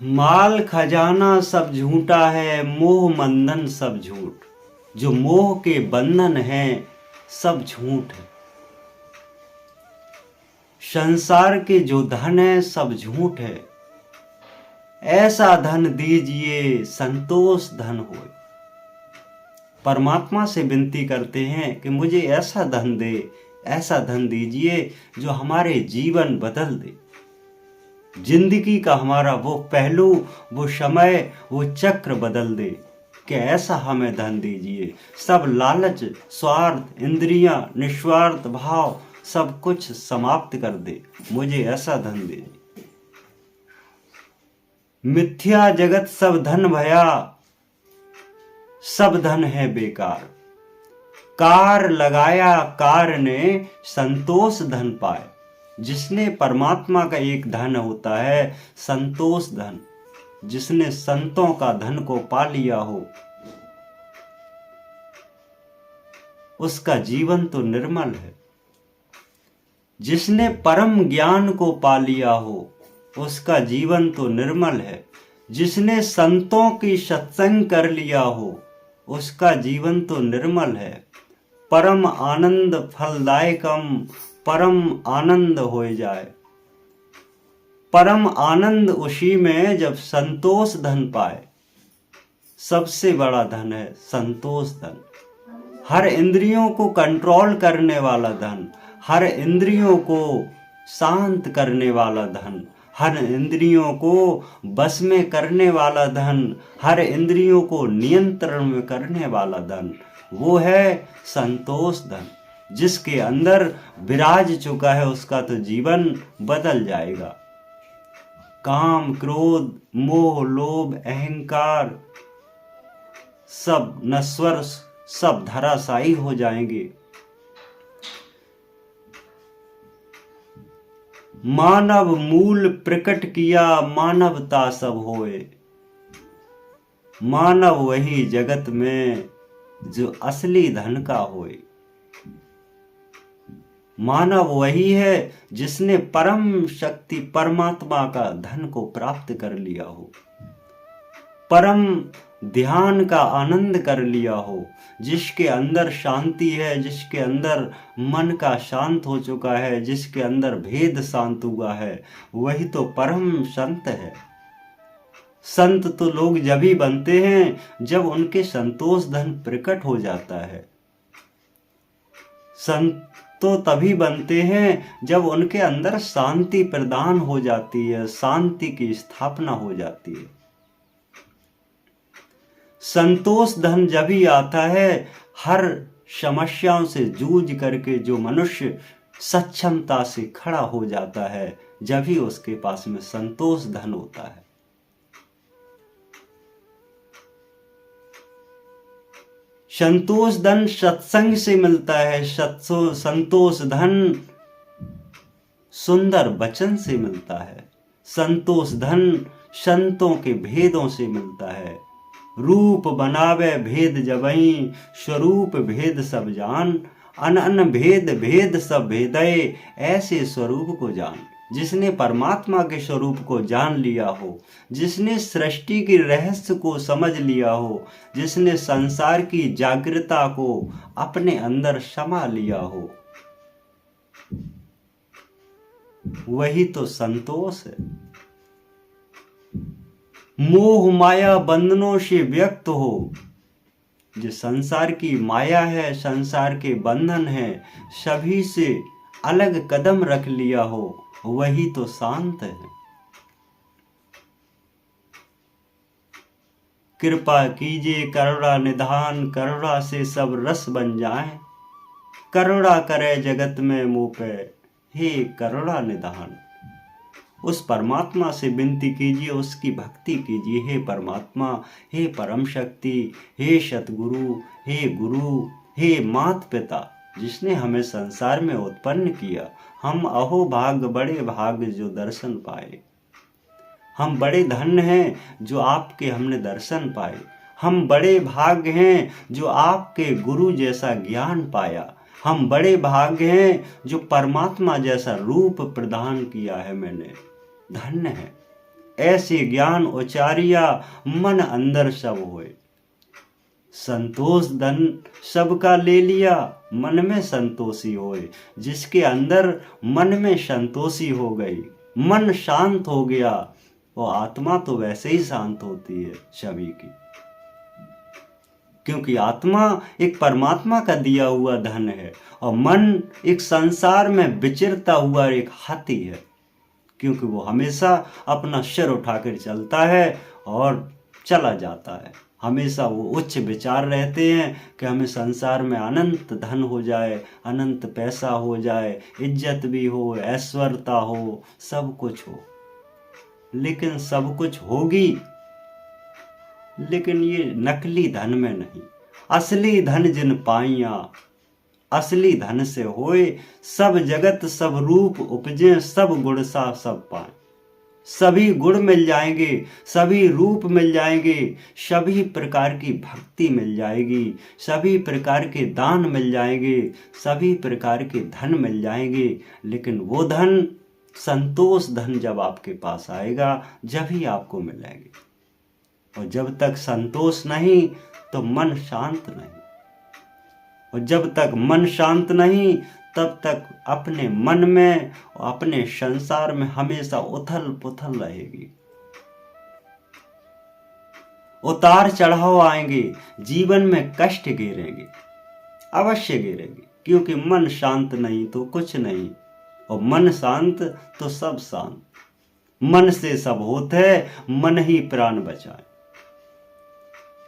माल खजाना सब झूठा है, मोह बंधन सब झूठ। जो मोह के बंधन हैं सब झूठ है। संसार के जो धन है सब झूठ है। ऐसा धन दीजिए संतोष धन होए। परमात्मा से विनती करते हैं कि मुझे ऐसा धन दे, ऐसा धन दीजिए जो हमारे जीवन बदल दे। जिंदगी का हमारा वो पहलू, वो समय, वो चक्र बदल दे कि ऐसा हमें धन दीजिए। सब लालच, स्वार्थ, इंद्रियां, निस्वार्थ भाव सब कुछ समाप्त कर दे। मुझे ऐसा धन दे। मिथ्या जगत सब धन भया, सब धन है बेकार। कार लगाया कार ने संतोष धन पाए। जिसने परमात्मा का एक धन होता है संतोष धन, जिसने संतों का धन को पा लिया हो उसका जीवन तो निर्मल है। जिसने परम ज्ञान को पा लिया हो उसका जीवन तो निर्मल है। जिसने संतों की सत्संग कर लिया हो उसका जीवन तो निर्मल है। परम आनंद फलदायकम, परम आनंद हो जाए। परम आनंद उसी में जब संतोष धन पाए। सबसे बड़ा धन है संतोष धन। हर इंद्रियों को कंट्रोल करने वाला धन, हर इंद्रियों को शांत करने वाला धन, हर इंद्रियों को बस में करने वाला धन, हर इंद्रियों को नियंत्रण में करने वाला धन, वो है संतोष धन। जिसके अंदर विराज चुका है उसका तो जीवन बदल जाएगा। काम, क्रोध, मोह, लोभ, अहंकार सब नश्वर, सब धराशायी हो जाएंगे। मानव मूल प्रकट किया, मानवता सब होए। मानव वही जगत में जो असली धन का होए। मानव वही है जिसने परम शक्ति परमात्मा का धन को प्राप्त कर लिया हो, परम ध्यान का आनंद कर लिया हो, जिसके अंदर शांति है, जिसके अंदर मन का शांत हो चुका है, जिसके अंदर भेद शांत हुआ है, वही तो परम संत है। संत तो लोग जब ही बनते हैं जब उनके संतोष धन प्रकट हो जाता है। संत तो तभी बनते हैं जब उनके अंदर शांति प्रदान हो जाती है, शांति की स्थापना हो जाती है। संतोष धन जब ही आता है हर समस्याओं से जूझ करके जो मनुष्य सक्षमता से खड़ा हो जाता है, जब ही उसके पास में संतोष धन होता है। संतोष धन सत्संग से मिलता है। संतोष धन सुंदर वचन से मिलता है। संतोष धन संतों के भेदों से मिलता है। रूप बनावे भेद जबई, स्वरूप भेद सब जान। अन भेद भेद सब भेदय, ऐसे स्वरूप को जान। जिसने परमात्मा के स्वरूप को जान लिया हो, जिसने सृष्टि के रहस्य को समझ लिया हो, जिसने संसार की जागृता को अपने अंदर समा लिया हो, वही तो संतोष है। मोह माया बंधनों से व्यक्त हो, जो संसार की माया है, संसार के बंधन है, सभी से अलग कदम रख लिया हो, वही तो शांत है। कृपा कीजिए करुणा निधान, करुणा से सब रस बन जाए। करुणा करे जगत में मुँह पे, हे करुणा निधान। उस परमात्मा से विनती कीजिए, उसकी भक्ति कीजिए। हे परमात्मा, हे परम शक्ति, हे सतगुरु, हे गुरु, हे मात पिता, जिसने हमें संसार में उत्पन्न किया। हम अहो भाग्य, बड़े भाग्य जो दर्शन पाए। हम बड़े धन्य हैं जो आपके हमने दर्शन पाए। हम बड़े भाग्य हैं जो आपके गुरु जैसा ज्ञान पाया। हम बड़े भाग्य हैं जो परमात्मा जैसा रूप प्रदान किया है मैंने। धन्य है। ऐसे ज्ञान उचारिया मन अंदर सब होए। संतोष धन सबका ले लिया मन में संतोषी होए। जिसके अंदर मन में संतोषी हो गई, मन शांत हो गया, वो आत्मा तो वैसे ही शांत होती है सभी की, क्योंकि आत्मा एक परमात्मा का दिया हुआ धन है और मन एक संसार में विचरता हुआ एक हाथी है, क्योंकि वो हमेशा अपना सिर उठाकर चलता है और चला जाता है। हमेशा वो उच्च विचार रहते हैं कि हमें संसार में अनंत धन हो जाए, अनंत पैसा हो जाए, इज्जत भी हो, ऐश्वर्यता हो, सब कुछ हो। लेकिन सब कुछ होगी, लेकिन ये नकली धन में नहीं। असली धन जिन पाइया, असली धन से होए सब जगत, सब रूप उपजे, सब गुण सा सब पाए। सभी गुण मिल जाएंगे, सभी रूप मिल जाएंगे, सभी प्रकार की भक्ति मिल जाएगी, सभी प्रकार के दान मिल जाएंगे, सभी प्रकार के धन मिल जाएंगे। लेकिन वो धन, संतोष धन जब आपके पास आएगा जब ही आपको मिलेंगे। और जब तक संतोष नहीं तो मन शांत नहीं, और जब तक मन शांत नहीं तब तक अपने मन में और अपने संसार में हमेशा उथल पुथल रहेगी। उतार चढ़ाव आएंगे, जीवन में कष्ट घेरेंगे, अवश्य घेरेंगे, क्योंकि मन शांत नहीं तो कुछ नहीं, और मन शांत तो सब शांत। मन से सब होते है, मन ही प्राण बचाए,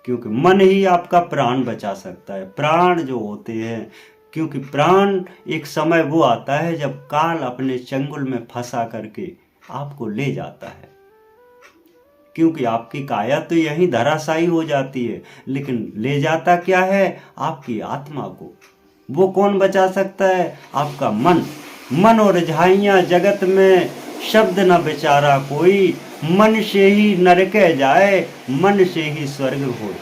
क्योंकि मन ही आपका प्राण बचा सकता है। प्राण जो होते हैं, क्योंकि प्राण एक समय वो आता है जब काल अपने चंगुल में फंसा करके आपको ले जाता है, क्योंकि आपकी काया तो यहीं धराशायी हो जाती है, लेकिन ले जाता क्या है? आपकी आत्मा को। वो कौन बचा सकता है? आपका मन। मन और रिझाइयां जगत में शब्द न बेचारा कोई, मन से ही नरके जाए, मन से ही स्वर्ग हो।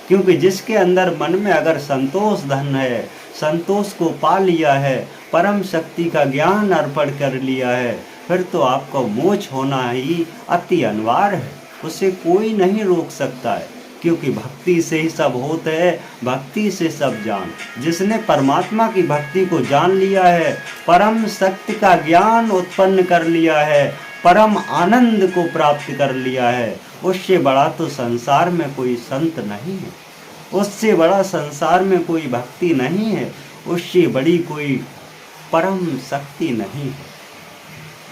क्योंकि जिसके अंदर मन में अगर संतोष धन है, संतोष को पा लिया है, परम शक्ति का ज्ञान अर्पण कर लिया है, फिर तो आपका मोक्ष होना ही अति अनिवार्य है। उसे कोई नहीं रोक सकता है, क्योंकि भक्ति से ही सब होता है, भक्ति से सब जान। जिसने परमात्मा की भक्ति को जान लिया है, परम शक्ति का ज्ञान उत्पन्न कर लिया है, परम आनंद को प्राप्त कर लिया है, उससे बड़ा तो संसार में कोई संत नहीं है, उससे बड़ा संसार में कोई भक्ति नहीं है, उससे बड़ी कोई परम शक्ति नहीं है।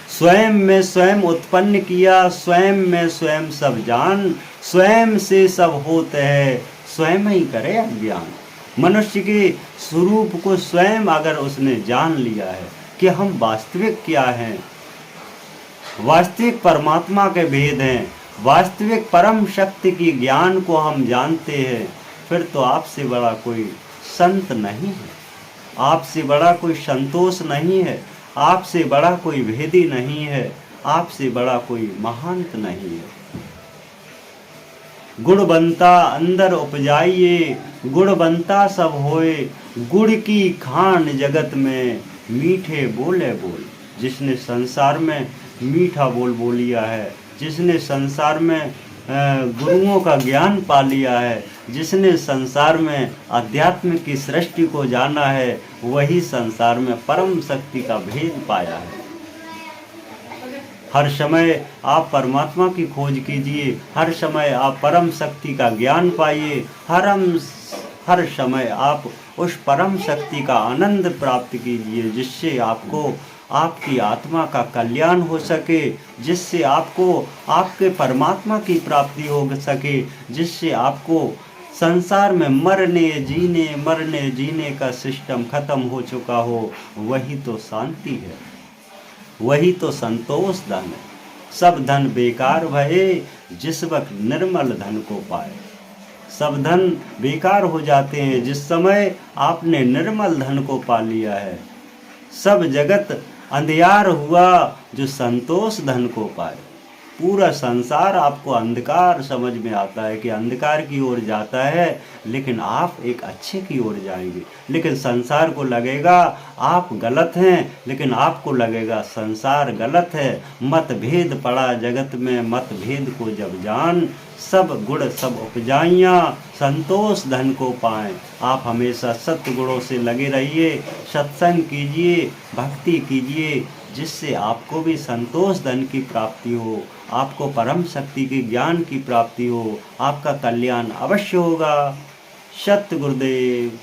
स्वयं में स्वयं उत्पन्न किया, स्वयं में स्वयं सब जान, स्वयं से सब होते हैं, स्वयं ही करे अज्ञान। मनुष्य के स्वरूप को स्वयं अगर उसने जान लिया है कि हम वास्तविक क्या हैं, वास्तविक परमात्मा के भेद हैं, वास्तविक परम शक्ति की ज्ञान को हम जानते हैं, फिर तो आपसे बड़ा कोई संत नहीं है, आपसे बड़ा कोई संतोष नहीं है, आपसे बड़ा कोई भेदी नहीं है, आपसे बड़ा कोई महांत नहीं है। गुणवंता अंदर उपजाइए, गुणवंता सब होए, गुड़ की खान जगत में, मीठे बोले बोल। जिसने संसार में मीठा बोल बोलिया है, जिसने संसार में गुरुओं का ज्ञान पा लिया है, जिसने संसार में अध्यात्म की सृष्टि को जाना है, वही संसार में परम शक्ति का भेद पाया है। हर समय आप परमात्मा की खोज कीजिए, हर समय आप परम शक्ति का ज्ञान पाइए, हर समय आप उस परम शक्ति का आनंद प्राप्त कीजिए, जिससे आपको आपकी आत्मा का कल्याण हो सके, जिससे आपको आपके परमात्मा की प्राप्ति हो सके, जिससे आपको संसार में मरने जीने का सिस्टम खत्म हो चुका हो। वही तो शांति है, वही तो संतोष धन है। सब धन बेकार भये, जिस वक्त निर्मल धन को पाए। सब धन बेकार हो जाते हैं जिस समय आपने निर्मल धन को पा लिया है। सब जगत अंधियार हुआ जो संतोष धन को पाए। पूरा संसार आपको अंधकार समझ में आता है कि अंधकार की ओर जाता है, लेकिन आप एक अच्छे की ओर जाएंगे। लेकिन संसार को लगेगा आप गलत हैं, लेकिन आपको लगेगा संसार गलत है। मतभेद पड़ा जगत में, मतभेद को जब जान, सब गुण सब उपजाइयाँ, संतोष धन को पाएं। आप हमेशा सत्य गुणों से लगे रहिए, सत्संग कीजिए, भक्ति कीजिए, जिससे आपको भी संतोष धन की प्राप्ति हो, आपको परम शक्ति के ज्ञान की प्राप्ति हो, आपका कल्याण अवश्य होगा। सत्य गुरुदेव।